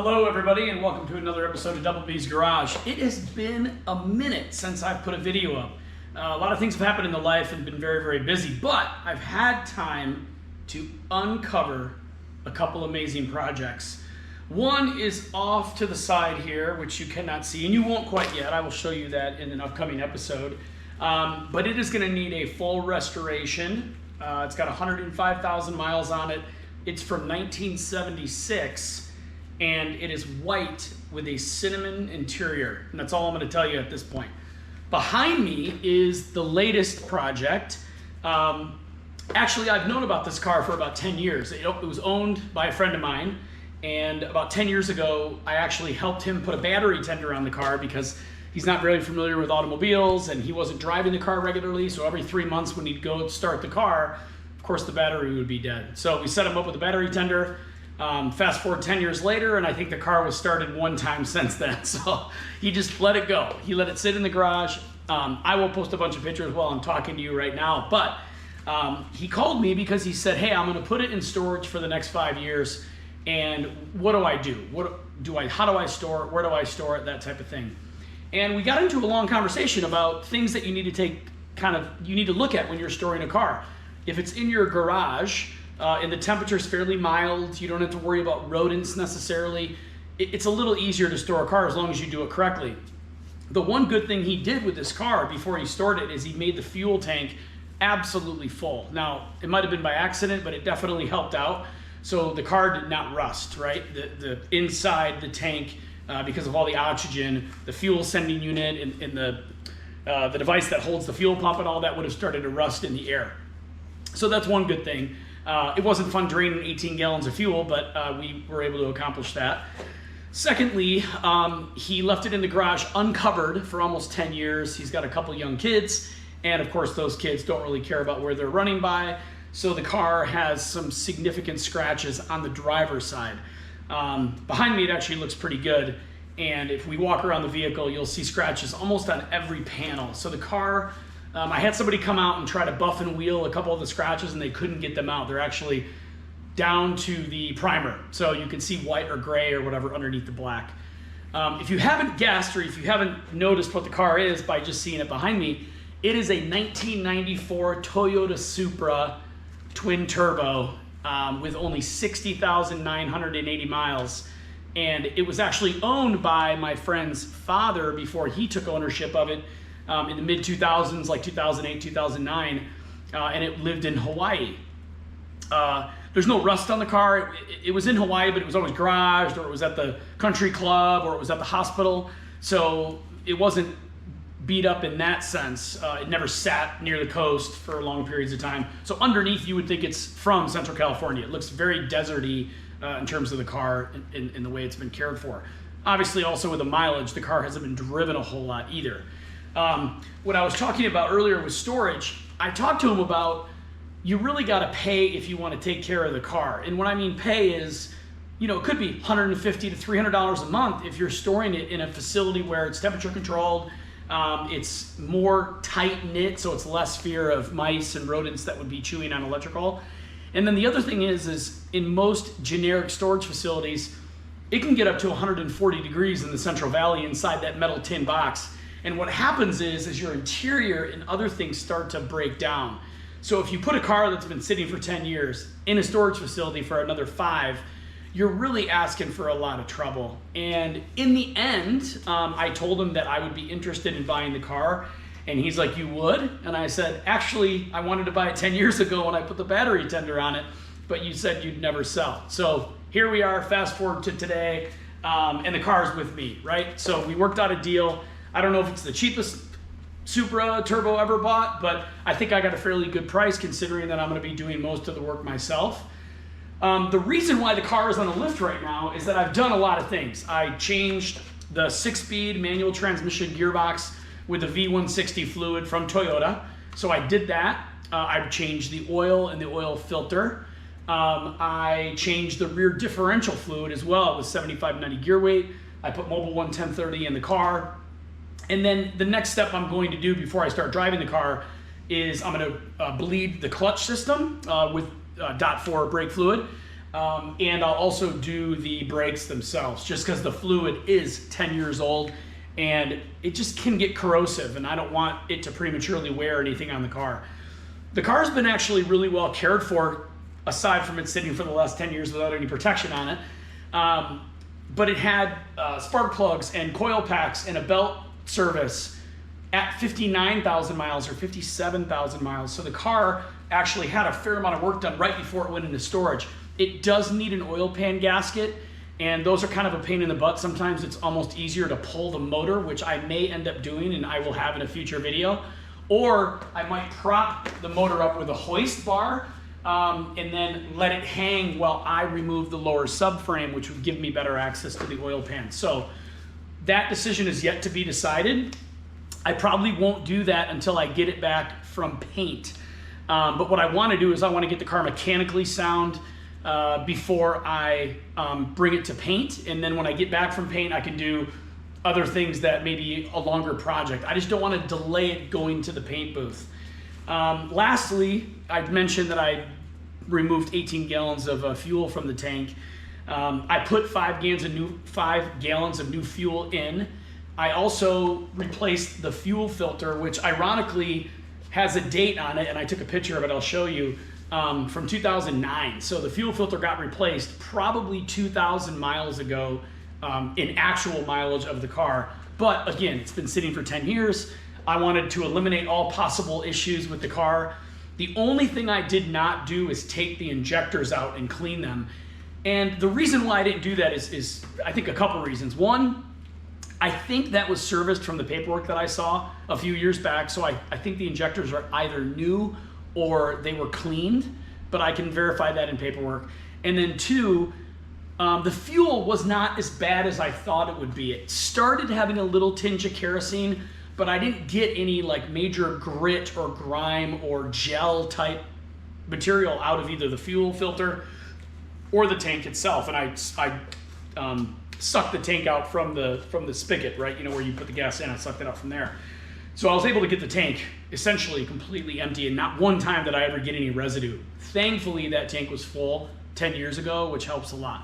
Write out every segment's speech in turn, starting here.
Hello everybody and welcome to another episode of Double B's Garage. It has been a minute since I've put a video up. A lot of things have happened in the life and been very, very busy, but I've had time to uncover a couple amazing projects. One is off to the side here, which you cannot see, and you won't quite yet. I will show you that in an upcoming episode. But it is going to need a full restoration. It's got 105,000 miles on it. It's from 1976. And it is white with a cinnamon interior. And that's all I'm going to tell you at this point. Behind me is the latest project. Actually, I've known about this car for about 10 years. It was owned by a friend of mine. And about 10 years ago, I actually helped him put a battery tender on the car because he's not very familiar with automobiles and he wasn't driving the car regularly. So every 3 months when he'd go start the car, of course the battery would be dead. So we set him up with a battery tender. Fast forward 10 years later, and I think the car was started one time since then. So he just let it go. He let it sit in the garage. I will post a bunch of pictures while I'm talking to you right now. But he called me because he said, hey, I'm going to put it in storage for the next 5 years. And what do I do? How do I store it? Where do I store it? That type of thing. And we got into a long conversation about things that you need to look at when you're storing a car. If it's in your garage, and the temperature is fairly mild, you don't have to worry about rodents necessarily. It's a little easier to store a car as long as you do it correctly. The one good thing he did with this car before he stored it is he made the fuel tank absolutely full. Now, it might have been by accident, but it definitely helped out. So the car did not rust, right? The inside the tank, because of all the oxygen, the fuel sending unit and the device that holds the fuel pump and all that would have started to rust in the air. So that's one good thing. It wasn't fun draining 18 gallons of fuel, but we were able to accomplish that. Secondly, he left it in the garage uncovered for almost 10 years. He's got a couple young kids, and of course those kids don't really care about where they're running by, so the car has some significant scratches on the driver's side. Behind me it actually looks pretty good, and if we walk around the vehicle you'll see scratches almost on every panel. So the car, I had somebody come out and try to buff and wheel a couple of the scratches and they couldn't get them out. They're actually down to the primer. So you can see white or gray or whatever underneath the black. If you haven't guessed or if you haven't noticed what the car is by just seeing it behind me, it is a 1994 Toyota Supra twin turbo with only 60,980 miles. And it was actually owned by my friend's father before he took ownership of it. In the mid-2000s, like 2008, 2009, and it lived in Hawaii. There's no rust on the car. It was in Hawaii, but it was always garaged, or it was at the country club, or it was at the hospital. So it wasn't beat up in that sense. It never sat near the coast for long periods of time. So underneath, you would think it's from Central California. It looks very deserty in terms of the car and the way it's been cared for. Obviously, also with the mileage, the car hasn't been driven a whole lot either. What I was talking about earlier with storage, I talked to him about you really got to pay if you want to take care of the car. And what I mean pay is, it could be $150 to $300 a month if you're storing it in a facility where it's temperature controlled, it's more tight knit, so it's less fear of mice and rodents that would be chewing on electrical. And then the other thing is in most generic storage facilities, it can get up to 140 degrees in the Central Valley inside that metal tin box. And what happens is your interior and other things start to break down. So if you put a car that's been sitting for 10 years in a storage facility for another 5, you're really asking for a lot of trouble. And in the end, I told him that I would be interested in buying the car. And he's like, you would? And I said, actually, I wanted to buy it 10 years ago when I put the battery tender on it, but you said you'd never sell. So here we are, fast forward to today, and the car's with me, right? So we worked out a deal. I don't know if it's the cheapest Supra Turbo ever bought, but I think I got a fairly good price considering that I'm going to be doing most of the work myself. The reason why the car is on a lift right now is that I've done a lot of things. I changed the 6-speed manual transmission gearbox with the V160 fluid from Toyota. So I did that. I've changed the oil and the oil filter. I changed the rear differential fluid as well. It was 7590 gear weight. I put Mobil 1 1030 in the car. And then the next step I'm going to do before I start driving the car is I'm going to bleed the clutch system with .4 brake fluid. And I'll also do the brakes themselves, just because the fluid is 10 years old and it just can get corrosive, and I don't want it to prematurely wear anything on the car. The car's been actually really well cared for, aside from it sitting for the last 10 years without any protection on it. But it had spark plugs and coil packs and a belt service at 59,000 miles or 57,000 miles. So the car actually had a fair amount of work done right before it went into storage. It does need an oil pan gasket, and those are kind of a pain in the butt. Sometimes it's almost easier to pull the motor, which I may end up doing and I will have in a future video. Or I might prop the motor up with a hoist bar and then let it hang while I remove the lower subframe, which would give me better access to the oil pan. So that decision is yet to be decided. I probably won't do that until I get it back from paint. But what I want to do is I want to get the car mechanically sound before I bring it to paint. And then when I get back from paint, I can do other things that may be a longer project. I just don't want to delay it going to the paint booth. Lastly, I mentioned that I removed 18 gallons of fuel from the tank. I put 5 gallons of new fuel in. I also replaced the fuel filter, which ironically has a date on it, and I took a picture of it, I'll show you, from 2009. So the fuel filter got replaced probably 2,000 miles ago in actual mileage of the car. But again, it's been sitting for 10 years. I wanted to eliminate all possible issues with the car. The only thing I did not do is take the injectors out and clean them. And the reason why I didn't do that is I think a couple reasons. One, I think that was serviced from the paperwork that I saw a few years back. So I think the injectors are either new or they were cleaned, but I can verify that in paperwork. And then two, the fuel was not as bad as I thought it would be. It started having a little tinge of kerosene, but I didn't get any like major grit or grime or gel type material out of either the fuel filter or the tank itself. And I sucked the tank out from the spigot, right? You know, where you put the gas in, I sucked it out from there. So I was able to get the tank essentially completely empty, and not one time did I ever get any residue. Thankfully, that tank was full 10 years ago, which helps a lot.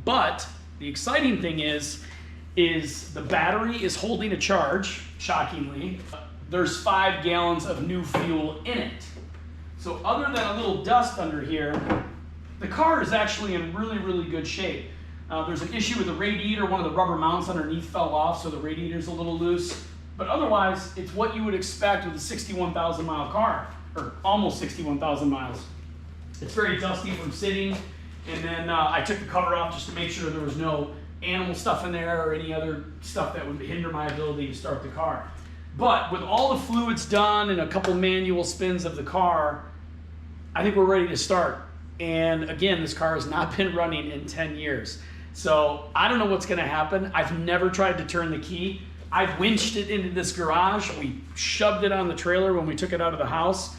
But the exciting thing is the battery is holding a charge, shockingly. There's 5 gallons of new fuel in it. So other than a little dust under here, the car is actually in really, really good shape. There's an issue with the radiator. One of the rubber mounts underneath fell off, so the radiator's a little loose. But otherwise, it's what you would expect with a 61,000 mile car, or almost 61,000 miles. It's very dusty from sitting, and then I took the cover off just to make sure there was no animal stuff in there or any other stuff that would hinder my ability to start the car. But with all the fluids done and a couple manual spins of the car, I think we're ready to start. And again, this car has not been running in 10 years. So I don't know what's gonna happen. I've never tried to turn the key. I've winched it into this garage. We shoved it on the trailer when we took it out of the house.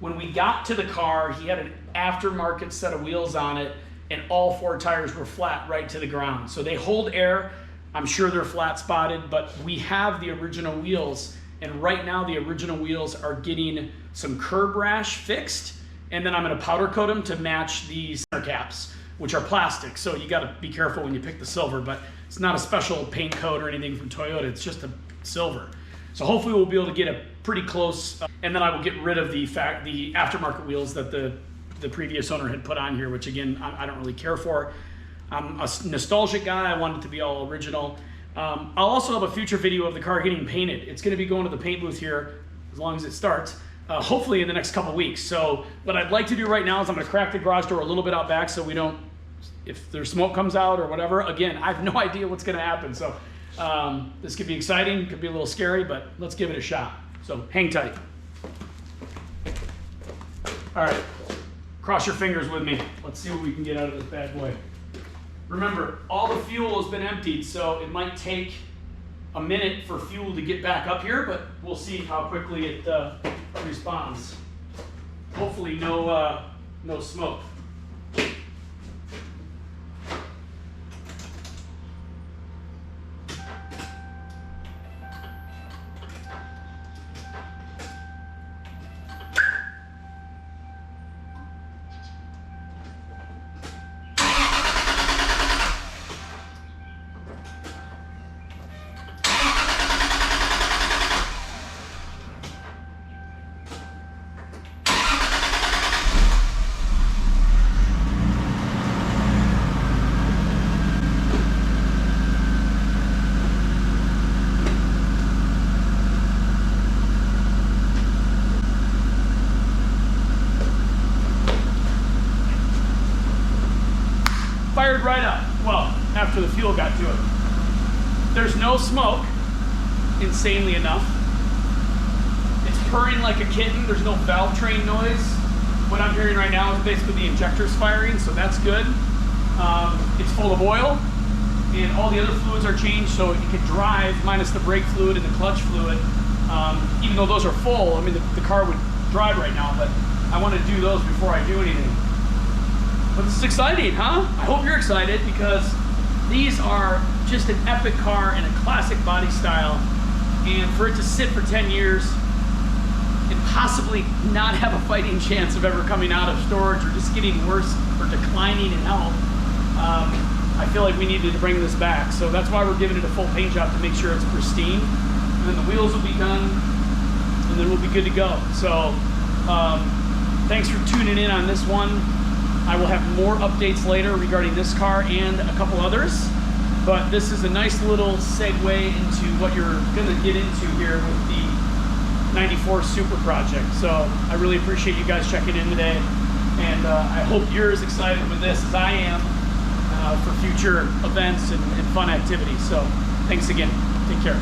When we got to the car, he had an aftermarket set of wheels on it, and all 4 tires were flat right to the ground. So they hold air. I'm sure they're flat spotted, but we have the original wheels, and right now the original wheels are getting some curb rash fixed, and then I'm gonna powder coat them to match these center caps, which are plastic. So you gotta be careful when you pick the silver, but it's not a special paint coat or anything from Toyota, it's just a silver. So hopefully we'll be able to get a pretty close, and then I will get rid of the aftermarket wheels that the previous owner had put on here, which again, I don't really care for. I'm a nostalgic guy, I want it to be all original. I'll also have a future video of the car getting painted. It's gonna be going to the paint booth here, as long as it starts, hopefully in the next couple weeks. So what I'd like to do right now is I'm gonna crack the garage door a little bit out back so we don't, if there's smoke comes out or whatever, again, I have no idea what's gonna happen. So this could be exciting, could be a little scary, but let's give it a shot. So hang tight. All right, cross your fingers with me. Let's see what we can get out of this bad boy. Remember, all the fuel has been emptied, so it might take a minute for fuel to get back up here, but we'll see how quickly it responds. Hopefully no smoke. fired right up. Well, after the fuel got to it. There's no smoke, insanely enough. It's purring like a kitten. There's no valve train noise. What I'm hearing right now is basically the injectors firing, so that's good. It's full of oil, and all the other fluids are changed so it can drive, minus the brake fluid and the clutch fluid. Even though those are full, I mean, the car would drive right now, but I want to do those before I do anything. But this is exciting, huh? I hope you're excited, because these are just an epic car in a classic body style, and for it to sit for 10 years and possibly not have a fighting chance of ever coming out of storage or just getting worse or declining in health, I feel like we needed to bring this back. So that's why we're giving it a full paint job to make sure it's pristine. And then the wheels will be done, and then we'll be good to go. So thanks for tuning in on this one. I will have more updates later regarding this car and a couple others. But this is a nice little segue into what you're gonna get into here with the 94 Supra project. So I really appreciate you guys checking in today, and I hope you're as excited with this as I am for future events and fun activities. So thanks again. Take care.